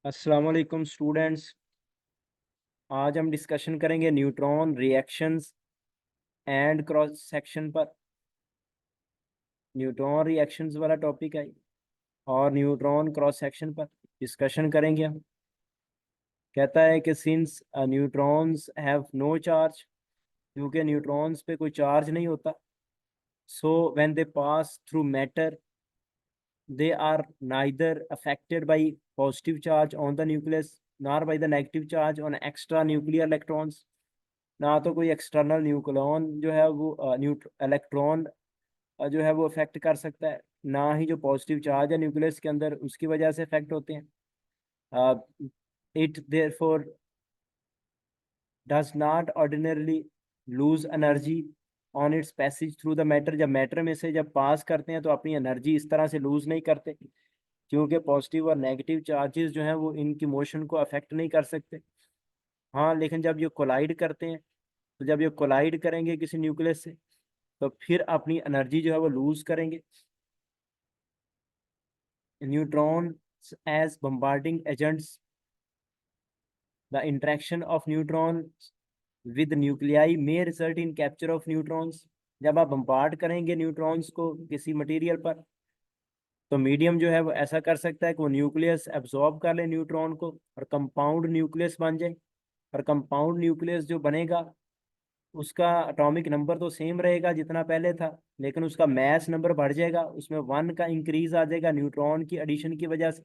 अस्सलाम वालेकुम स्टूडेंट्स। आज हम डिस्कशन करेंगे neutron reactions and cross section पर। न्यूट्रॉन रिएक्शंस वाला टॉपिक है और न्यूट्रॉन क्रॉस सेक्शन पर डिस्कशन करेंगे हम। कहता है कि since neutrons have no charge, क्योंकि न्यूट्रॉन्स पे कोई चार्ज नहीं होता, so when they pass through matter they are neither affected by positive charge on the nucleus nor by the negative charge on extra nuclear electrons। ना तो कोई external nucleon जो है वो इलेक्ट्रॉन जो है वो अफेक्ट कर सकता है, ना ही जो पॉजिटिव चार्ज है न्यूक्लियस के अंदर उसकी वजह से अफेक्ट होते हैं। It therefore does not ordinarily lose energy on its passage through the matter. जब मैटर में से जब पास करते हैं तो अपनी एनर्जी इस तरह से लूज नहीं करते, क्योंकि पॉजिटिव और नेगेटिव चार्जेस जो हैं वो इनकी मोशन को अफेक्ट नहीं कर सकते। हाँ, लेकिन जब ये कोलाइड करते हैं तो जब ये कोलाइड करेंगे किसी न्यूक्लियस से तो फिर अपनी एनर्जी जो है वो लूज करेंगे। Neutron as bombarding agents, the interaction of neutron with nuclei may result in capture of neutrons. जब आप बम्बार्ड करेंगे न्यूट्रॉन्स को किसी मटेरियल पर तो मीडियम जो है वो ऐसा कर सकता है कि वो न्यूक्लियस एब्जॉर्ब कर ले न्यूट्रॉन को और कंपाउंड न्यूक्लियस बन जाए। और कंपाउंड न्यूक्लियस जो बनेगा उसका एटॉमिक नंबर तो सेम रहेगा जितना पहले था, लेकिन उसका मैस नंबर बढ़ जाएगा, उसमें 1 का इंक्रीज आ जाएगा न्यूट्रॉन की एडिशन की वजह से।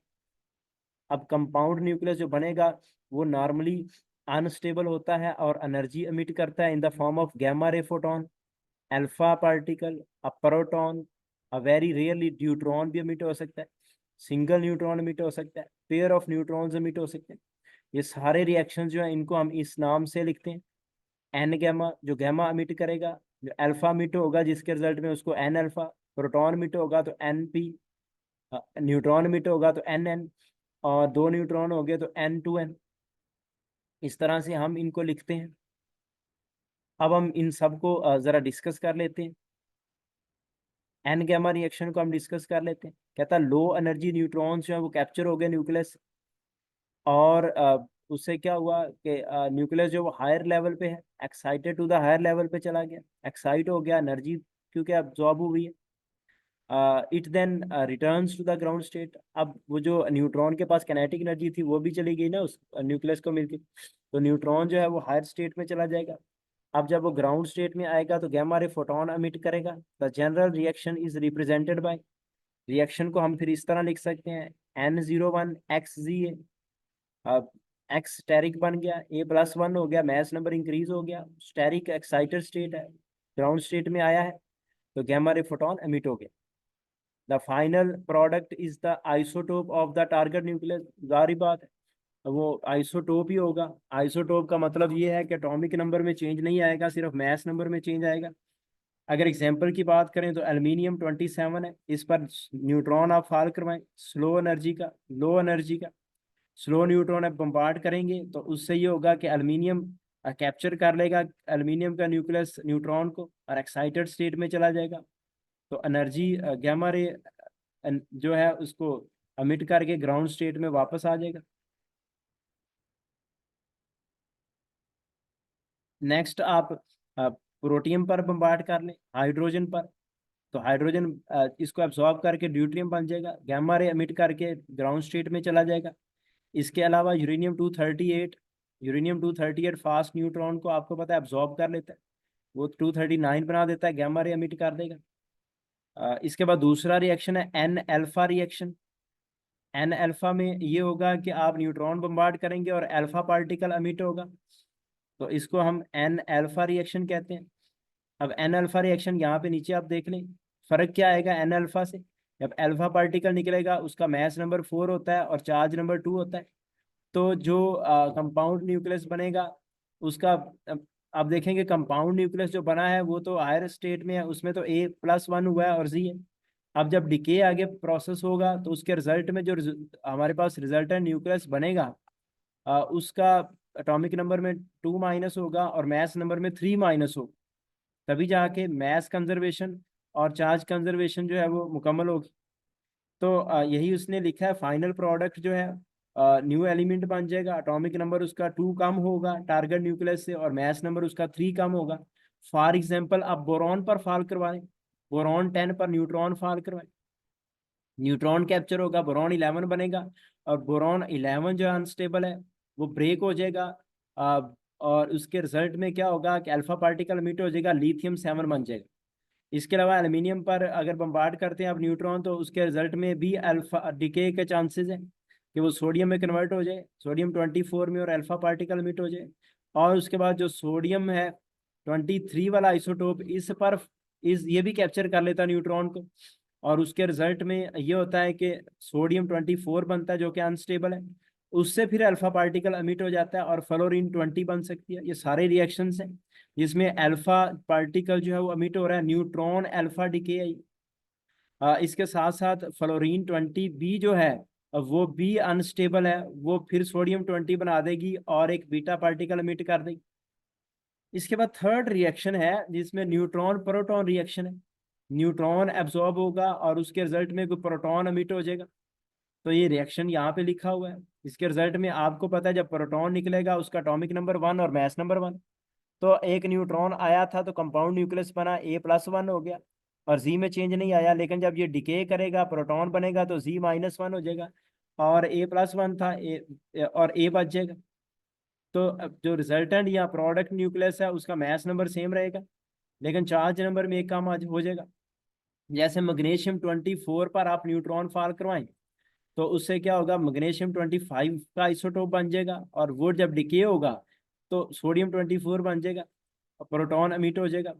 अब कंपाउंड न्यूक्लियस जो बनेगा वो नॉर्मली अनस्टेबल होता है और एनर्जी एमिट करता है in the form of gamma ray photon, alpha particle, a proton, a very rarely neutron भी एमिट हो सकता है, सिंगल न्यूट्रॉन एमिट हो सकता है, पेयर ऑफ न्यूट्रॉन्स एमिट हो सकते हैं। ये सारे रिएक्शन जो है इनको हम इस नाम से लिखते हैं। एन गैमा जो गैमा एमिट करेगा, जो अल्फा एमिट होगा जिसके रिजल्ट में उसको एन अल्फा, प्रोटॉन एमिट होगा तो एन पी, न्यूट्रॉन एमिट होगा तो एन एन, और दो न्यूट्रॉन हो गए तो एन टू एन। इस तरह से हम इनको लिखते हैं। अब हम इन सब को जरा डिस्कस कर लेते हैं। एन गैमा रिएक्शन को हम डिस्कस कर लेते हैं। कहता है लो एनर्जी न्यूट्रॉन्स जो है वो कैप्चर हो गए न्यूक्लियस, और उससे क्या हुआ कि न्यूक्लियस जो वो हायर लेवल पे है, excited to the higher level पे चला गया, एक्साइट हो गया, एनर्जी क्योंकि अब्जॉर्ब हुई है। It then returns to the ground state. अब वो जो न्यूट्रॉन के पास काइनेटिक एनर्जी थी वो भी चली गई ना उस न्यूक्लियस को मिलके, तो न्यूट्रॉन जो है वो हायर स्टेट में चला जाएगा। अब जब वो ग्राउंड स्टेट में आएगा तो गैमा रे फोटोन एमिट करेगा। The general reaction is represented by, reaction को हम फिर इस तरह लिख सकते हैं N01 XZ। अब एक्स स्टेरिक बन गया, A+1 हो गया, मैस नंबर इंक्रीज हो गया, स्टेरिक एक्साइटेड स्टेट है, ग्राउंड स्टेट में आया है, तो गैमा रे फोटोन एमिट हो गया। The final product is the isotope of the target nucleus. जारी बात है वो आइसोटोप ही होगा। आइसोटोप का मतलब ये है कि एटॉमिक नंबर में चेंज नहीं आएगा, सिर्फ मैस नंबर में चेंज आएगा। अगर एग्जाम्पल की बात करें तो एल्यूमिनियम 27 है, इस पर न्यूट्रॉन आप फाल करवाएं स्लो एनर्जी का, लो एनर्जी का स्लो न्यूट्रॉन आप बम्बार्ड करेंगे तो उससे ये होगा कि एल्यूमिनियम कैप्चर कर लेगा एल्यूमिनियम का न्यूक्लियस न्यूट्रॉन को और एक्साइटेड स्टेट में चला जाएगा। तो एनर्जी गैमा रे जो है उसको अमिट करके ग्राउंड स्टेट में वापस आ जाएगा। नेक्स्ट आप प्रोटियम पर बम्बार्ड कर लें, हाइड्रोजन पर, तो हाइड्रोजन इसको एब्जॉर्ब करके ड्यूट्रियम बन जाएगा, गैमा रे एमिट करके ग्राउंड स्टेट में चला जाएगा। इसके अलावा यूरेनियम 238, यूरेनियम 238 फास्ट न्यूट्रॉन को आपको पता है एब्जॉर्ब कर लेता है, वो 239 बना देता है, गैमा रे एमिट कर देगा। इसके बाद दूसरा रिएक्शन है n alpha reaction. N alpha में ये होगा कि आप न्यूट्रॉन बम्बार्ड करेंगे और अल्फा पार्टिकल एमिट होगा, तो इसको हम एन अल्फा रिएक्शन कहते हैं। अब एन अल्फा रिएक्शन यहाँ पे नीचे आप देख लें, फर्क क्या आएगा एन अल्फा से। जब अल्फा पार्टिकल निकलेगा उसका मैस नंबर 4 होता है और चार्ज नंबर 2 होता है, तो जो कंपाउंड न्यूक्लियस बनेगा उसका आप देखेंगे कंपाउंड न्यूक्लियस जो बना है वो तो हायर स्टेट में है, उसमें तो A+1 हुआ है और Z है। अब जब डिके आगे प्रोसेस होगा तो उसके रिजल्ट में जो हमारे पास रिजल्टेंट न्यूक्लियस बनेगा उसका एटॉमिक नंबर में 2 माइनस होगा और मैस नंबर में 3 माइनस होगा, तभी जाके मैस कंजर्वेशन और चार्ज कंजर्वेशन जो है वो मुकम्मल होगी। तो यही उसने लिखा है फाइनल प्रोडक्ट जो है न्यू एलिमेंट बन जाएगा, एटॉमिक नंबर उसका 2 कम होगा टारगेट न्यूक्लियस से, और मास नंबर उसका 3 कम होगा। फॉर एग्जांपल आप बोरॉन पर फॉल करवाएं, बोरॉन 10 पर न्यूट्रॉन फॉल करवाएं, न्यूट्रॉन कैप्चर होगा, बोरॉन 11 बनेगा, और बोरॉन 11 जो अनस्टेबल है वो ब्रेक हो जाएगा। अ, और उसके रिजल्ट में क्या होगा कि अल्फा पार्टिकल एमिट हो जाएगा, लिथियम 7 बन जाएगा। इसके अलावा एल्यूमिनियम पर अगर बम्बार्ड करते हैं आप न्यूट्रॉन, तो उसके रिजल्ट में भी अल्फा डिके के चांसेस हैं कि वो सोडियम में कन्वर्ट हो जाए, सोडियम 24 में, और अल्फा पार्टिकल एमिट हो जाए। और उसके बाद जो सोडियम है 23 वाला आइसोटोप, इस पर इस ये भी कैप्चर कर लेता है न्यूट्रॉन को, और उसके रिजल्ट में ये होता है कि सोडियम 24 बनता है जो कि अनस्टेबल है, उससे फिर अल्फा पार्टिकल एमिट हो जाता है और फ्लोरीन 20 बन सकती है। ये सारे रिएक्शंस हैं जिसमें अल्फा पार्टिकल जो है वो एमिट हो रहा है, न्यूट्रॉन अल्फा डिके है। इसके साथ साथ फ्लोरीन 20 भी जो है वो भी अनस्टेबल है, वो फिर सोडियम 20 बना देगी और एक बीटा पार्टिकल एमिट कर देगी। इसके बाद थर्ड रिएक्शन है जिसमें न्यूट्रॉन प्रोटॉन रिएक्शन है, न्यूट्रॉन एब्जॉर्ब होगा और उसके रिजल्ट में कोई प्रोटॉन एमिट हो जाएगा। तो ये रिएक्शन यहाँ पे लिखा हुआ है। इसके रिजल्ट में आपको पता है जब प्रोटॉन निकलेगा उसका एटॉमिक नंबर 1 और मास नंबर 1। तो एक न्यूट्रॉन आया था तो कंपाउंड न्यूक्लियस बना, A+1 हो गया, और जी में चेंज नहीं आया। लेकिन जब ये डिके करेगा प्रोटॉन बनेगा तो Z-1 हो जाएगा, और A+1 था और A बच जाएगा। तो अब जो रिजल्टेंट या प्रोडक्ट न्यूक्लियस है उसका मास नंबर सेम रहेगा, लेकिन चार्ज नंबर में एक कम हो जाएगा। जैसे मैग्नीशियम 24 पर आप न्यूट्रॉन फॉल करवाएं तो उससे क्या होगा, मैग्नीशियम 25 का आइसोटोप बन जाएगा, और वो जब डिके होगा तो सोडियम 24 बन जाएगा, प्रोटॉन एमिट हो जाएगा।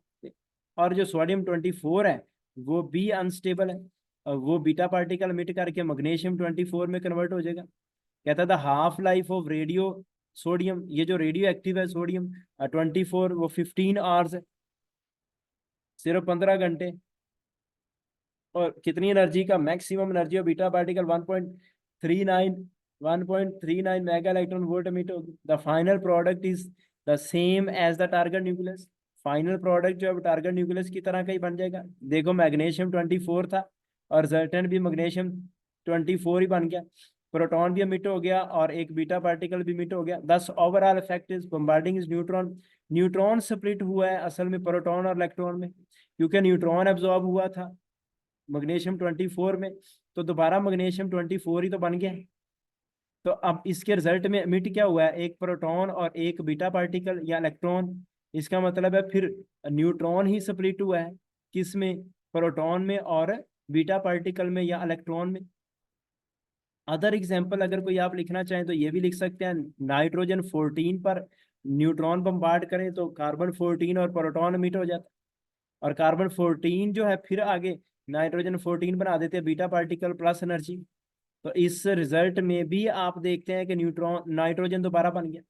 और जो सोडियम 24 है वो भी अनस्टेबल है, और वो बीटा पार्टिकल एमिट करके मैग्नीशियम 24 में कन्वर्ट हो जाएगा। कहता था half life of radio sodium, ये जो रेडियो एक्टिव है सोडियम 24, वो 15 आवर्स है, सिर्फ 15 घंटे। और कितनी एनर्जी का maximum energy of beta particle 1.39 mega electron volt emit होगी। The final product is the same as the target nucleus, final product जो है टारगेट न्यूक्लियस की तरह का ही बन जाएगा। देखो मैग्नीशियम 24 था और रिजल्टेंट भी मैग्नीशियम 24 ही बन गया, प्रोटॉन भी एमिट हो गया और एक बीटा पार्टिकल भी एमिट हो गया। दस overall effect is bombarding is neutron, neutron split हुआ है असल में प्रोटॉन और इलेक्ट्रॉन में, क्योंकि न्यूट्रॉन एब्जॉर्ब हुआ था मैग्नीशियम 24 में, तो दोबारा मैग्नीशियम 24 ही तो बन गया है। तो अब इसके रिजल्ट में एमिट क्या हुआ है, एक प्रोटॉन और एक बीटा पार्टिकल या इलेक्ट्रॉन। इसका मतलब है फिर न्यूट्रॉन ही स्प्लिट हुआ है, किस में, प्रोटॉन में और बीटा पार्टिकल में या इलेक्ट्रॉन में। अदर एग्जाम्पल अगर कोई आप लिखना चाहें तो ये भी लिख सकते हैं, नाइट्रोजन 14 पर न्यूट्रॉन बम्बार्ड करें तो कार्बन 14 और प्रोटॉन एमिट हो जाता है, और कार्बन 14 जो है फिर आगे नाइट्रोजन 14 बना देते हैं बीटा पार्टिकल प्लस एनर्जी। तो इस रिजल्ट में भी आप देखते हैं कि न्यूट्रॉन नाइट्रोजन दोबारा बन गया,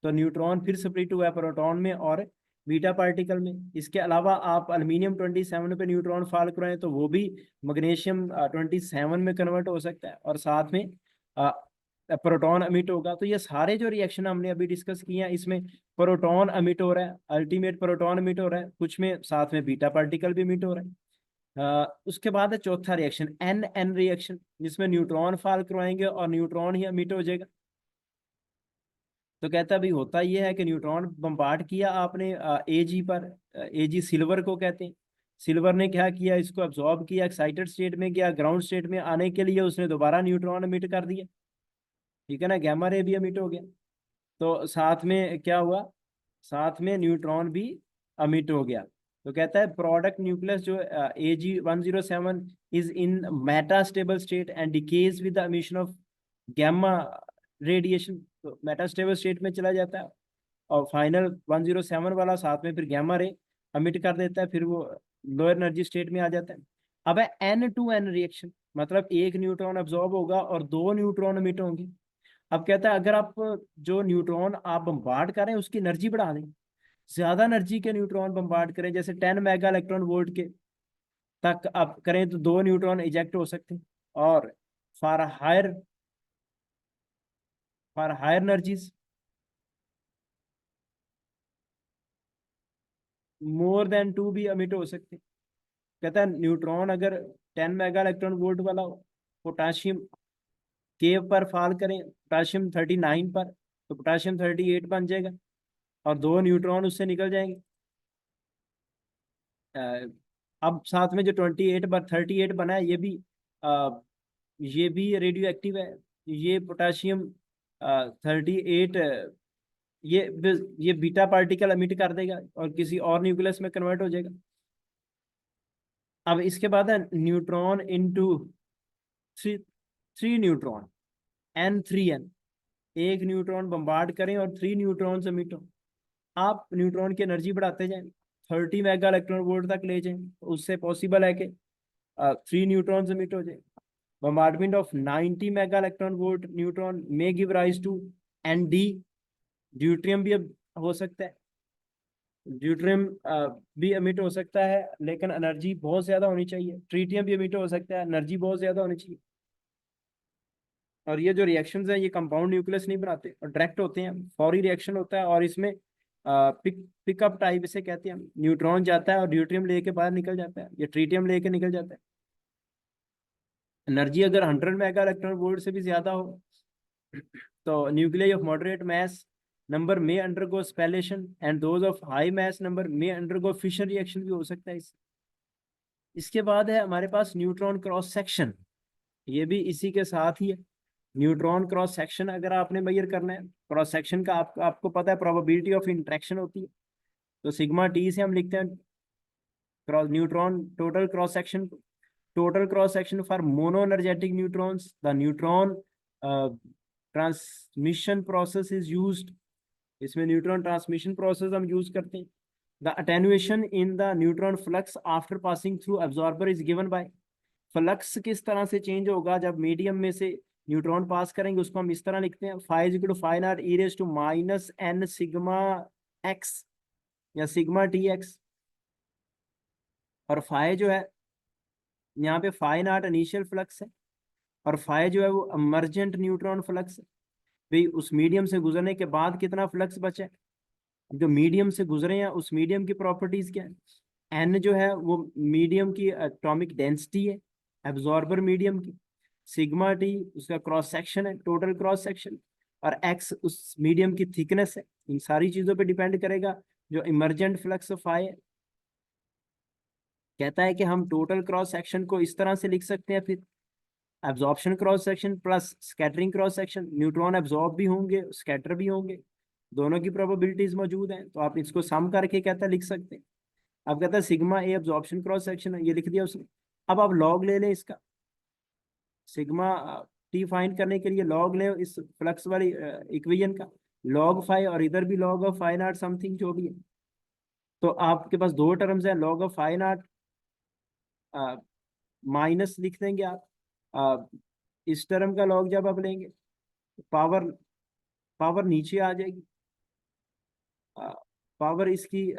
तो न्यूट्रॉन फिर स्प्लिट हुआ है प्रोटॉन में और बीटा पार्टिकल में। इसके अलावा आप अल्मीनियम 27 पे न्यूट्रॉन फॉल कराएं तो वो भी मैग्नीशियम 27 में कन्वर्ट हो सकता है, और साथ में प्रोटॉन अमिट होगा। तो ये सारे जो रिएक्शन हमने अभी डिस्कस किए हैं इसमें प्रोटॉन अमिट हो रहा है, अल्टीमेट प्रोटॉन अमिट हो रहा है, कुछ में साथ में बीटा पार्टिकल भी अमिट हो रहा है। उसके बाद है चौथा रिएक्शन एन एन रिएक्शन, जिसमें न्यूट्रॉन फॉल करवाएंगे और न्यूट्रॉन ही अमिट हो जाएगा। तो कहता है भाई होता यह है कि न्यूट्रॉन बम्बार्ड किया आपने एजी पर, एजी सिल्वर को कहते हैं, सिल्वर ने क्या किया, इसको अब्सॉर्ब किया, एक्साइटेड स्टेट में गया, ग्राउंड स्टेट में आने के लिए उसने दोबारा न्यूट्रॉन अमिट कर दिया, ठीक है ना, गैमा रे भी अमिट हो गया। तो साथ में क्या हुआ, साथ में न्यूट्रॉन भी अमिट हो गया। तो कहता है प्रोडक्ट न्यूक्लियस जो AG-107 is in metastable state and decays with the emission of gamma radiation, तो मेटा स्टेबल स्टेट में चला जाता है, और फाइनल 107 वाला साथ में फिर गैमा रे अमिट कर देता है, फिर वो लोअर एनर्जी स्टेट में आ जाता है। अब है N2N रिएक्शन, मतलब एक न्यूट्रॉन अब्सॉर्ब होगा और दो न्यूट्रॉन अमिट होंगे। अब कहता है अगर आप जो न्यूट्रॉन आप बम्बार्ड करें उसकी एनर्जी बढ़ा दें, ज्यादा एनर्जी के न्यूट्रॉन बम्बार्ड करें, जैसे 10 मेगा इलेक्ट्रॉन वोल्ट के तक आप करें तो दो न्यूट्रॉन इजेक्ट हो सकते हैं। और for higher for higher energies more than 2 भी अमिट हो सकते हैं। कहता है न्यूट्रॉन अगर 10 मेगा इलेक्ट्रॉन वोल्ट वाला हो, पोटाशियम के पर फॉल करें पोटाशियम 39 पर, तो पोटाशियम 38 बन जाएगा और 2 न्यूट्रॉन उससे निकल जाएंगे। अब साथ में जो 28 पर 38 बना है ये भी रेडियो एक्टिव है। ये पोटाशियम 38 ये ये बीटा पार्टिकल एमिट कर देगा और किसी और न्यूक्लियस में कन्वर्ट हो जाएगा। अब इसके बाद है neutron into three three neutron N3N। एक न्यूट्रॉन बम्बार्ड करें और 3 न्यूट्रॉन एमिट हो। आप न्यूट्रॉन की एनर्जी बढ़ाते जाएं, 30 मेगा इलेक्ट्रॉन वोल्ट तक ले जाएं, तो उससे पॉसिबल है कि 3 न्यूट्रॉन एमिट हो जाए। bombardment of 90 mega electron volt neutron may give rise to ND। Deuterium भी अब हो सकता है, ड्यूट्रियम भी एमिट हो सकता है, लेकिन एनर्जी बहुत ज्यादा होनी चाहिए। ट्रीटियम भी एमिट हो सकता है, एनर्जी बहुत ज्यादा होनी चाहिए। और ये जो रिएक्शंस हैं ये कंपाउंड न्यूक्लियस नहीं बनाते और डायरेक्ट होते हैं, फौरी रिएक्शन होता है। और इसमें पिकअप टाइप इसे कहते हैं, न्यूट्रॉन जाता है और ड्यूट्रियम लेके बाहर निकल जाता है या ट्रीटियम लेके निकल जाता है। एनर्जी अगर 100 मेगा इलेक्ट्रॉन वोल्ट से भी ज्यादा हो तो nuclei of moderate mass number में undergo spallation and those of high mass number में अंडरगो फिशन रिएक्शन भी हो सकता है इसके बाद है हमारे पास न्यूट्रॉन क्रॉस सेक्शन, ये भी इसी के साथ ही है। न्यूट्रॉन क्रॉस सेक्शन अगर आपने मेजर करना है, क्रॉस सेक्शन का आपको पता है प्रोबेबिलिटी ऑफ इंटरेक्शन होती है, तो सिग्मा टी से हम लिखते हैं cross neutron total cross section for monoenergetic neutrons the neutron transmission process is used. इसमें न्यूट्रॉन ट्रांसमिशन प्रोसेस हम यूज करते हैं। The attenuation in the neutron flux after passing through absorber is given by. Flux किस तरह से change होगा जब medium में से न्यूट्रॉन पास करेंगे, उसको हम इस तरह लिखते हैं phi equal to phi naught e raise to minus n sigma x या सिग्मा टी एक्स। और फाइव जो है यहाँ पे फाइव नॉट इनिशियल फ्लक्स है और फाइव जो है वो इमर्जेंट न्यूट्रॉन फ्लक्स है। भाई उस मीडियम से गुजरने के बाद कितना फ्लक्स बचा है, जो मीडियम से गुजरे हैं उस मीडियम की प्रॉपर्टीज क्या है। एन जो है वो मीडियम की एटॉमिक डेंसिटी है, एब्जॉर्बर मीडियम की। सिग्मा टी उसका क्रॉस सेक्शन है, टोटल क्रॉस सेक्शन। और एक्स उस मीडियम की थिकनेस है। इन सारी चीजों पे डिपेंड करेगा जो इमर्जेंट फ्लक्स ऑफ आई है। कहता है कि हम टोटल क्रॉस सेक्शन को इस तरह से लिख सकते हैं, फिर absorption cross section plus scattering cross section. Neutron absorb भी होंगे, स्कैटर भी होंगे, दोनों की प्रोबेबिलिटीज मौजूद हैं, तो आप इसको सम करके कहता है लिख सकते हैं। अब कहता है सिग्मा ए एब्जॉर्प्शन क्रॉस सेक्शन है, ये लिख दिया उसने। अब आप लॉग ले लें इसका, सिग्मा टी फाइंड करने के लिए लॉग ले इस फ्लक्स वाली इक्वेशन का, लॉग फाइव और इधर भी log of phi not something जो भी है। तो आपके पास दो टर्म्स है, log of phi not minus लिख देंगे आप इस टर्म का लॉग जब आप लेंगे पावर पावर नीचे आ जाएगी। पावर इसकी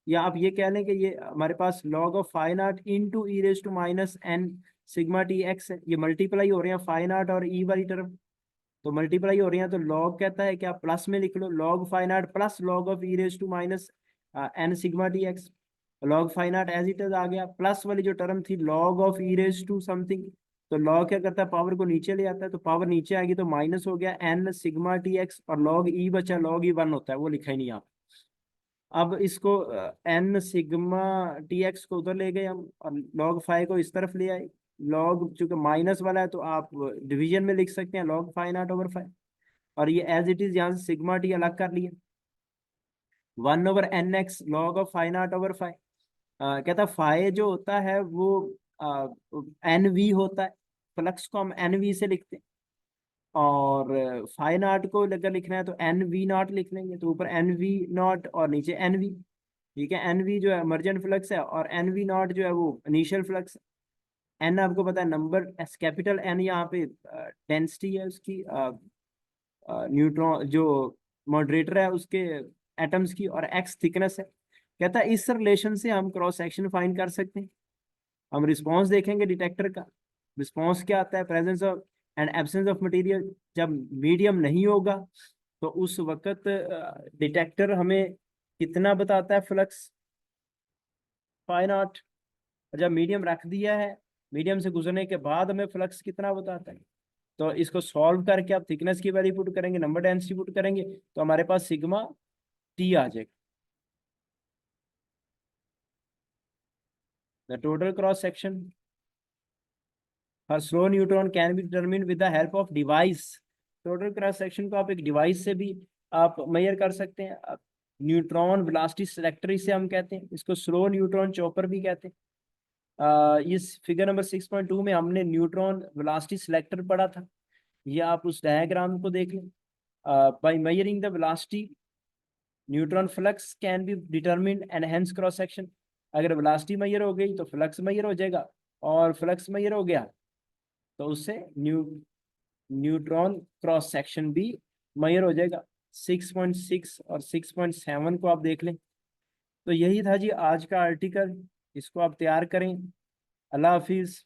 या आप ये कह लें कि ये हमारे पास log of phi naught into e raise to minus n sigma t x है। ये मल्टीप्लाई हो रहे हैं फाइव नॉट और ई वाली टर्म, तो मल्टीप्लाई हो रही हैं, तो log कहता है कि आप प्लस में लिख लो log phi naught plus log of e raise to minus n sigma t x. log phi naught as it is आ गया, प्लस वाली जो टर्म थी log of e raise to something, तो log क्या करता है पावर को नीचे ले आता है, तो पावर नीचे आएगी तो माइनस हो गया एन सिग्मा टी एक्स और log ई बचा, log ई वन होता है, वो लिखा ही नहीं आप। अब इसको एन सिग्मा टी एक्स को उधर ले गए हम और log फाइव को इस तरफ ले आए। log चूंकि माइनस वाला है तो आप डिवीजन में लिख सकते हैं log phi naught over five, और ये एज इट इज यहाँ से सिग्मा टी अलग कर लिया, one over n x log of phi naught over phi. कहता फाइव जो होता है वो एन वी होता है, फ्लक्स को हम एन वी से लिखते हैं। और फाइव नॉट को अगर लिखना है तो एन वी नॉट लिख लेंगे, तो ऊपर एन वी नॉट और नीचे एन वी। ठीक है, एन वी जो है इमर्जेंट फ्लक्स है और एन वी नॉट जो है वो इनिशियल फ्लक्स है। एन आपको पता है नंबर, एस कैपिटल एन यहाँ पे डेंसिटी है उसकी, न्यूट्रॉन जो मॉडरेटर है उसके एटम्स की, और एक्स थिकनेस है। कहता है इस रिलेशन से हम क्रॉस सेक्शन फाइंड कर सकते हैं। हम रिस्पांस देखेंगे डिटेक्टर का, रिस्पांस क्या आता है presence of and absence of material. जब मीडियम नहीं होगा तो उस वक्त डिटेक्टर हमें कितना बताता है फ्लक्स, फाइव नॉट। जब मीडियम रख दिया है, मीडियम से गुजरने के बाद हमें फ्लक्स कितना बताता है, तो इसको सॉल्व करके आप थिकनेस की वैल्यू पुट करेंगे, नंबर डेंसिटी पुट करेंगे, तो हमारे पास सिग्मा टी आ जाएगा। The total cross section for slow neutron can be determined with the help of device. Total cross section को आप एक डिवाइस से भी आप मेजर कर सकते हैं। न्यूट्रॉन वेलोसिटी सिलेक्टर इसे हम कहते हैं, इसको स्लो न्यूट्रॉन चॉपर भी कहते हैं। इस फिगर नंबर 6.2 में हमने न्यूट्रॉन वेलोसिटी सिलेक्टर पढ़ा था, ये आप उस डायग्राम को देख लें। By measuring the velocity neutron flux can be determined and hence cross section. अगर वेलोसिटी मेजर हो गई तो फ्लक्स मेजर हो जाएगा, और फ्लक्स मेजर हो गया तो उससे न्यूट्रॉन क्रॉस सेक्शन भी मेजर हो जाएगा। 6.6 और 6.7 को आप देख लें। तो यही था जी आज का आर्टिकल, इसको आप तैयार करें। अल्लाह हाफिज़।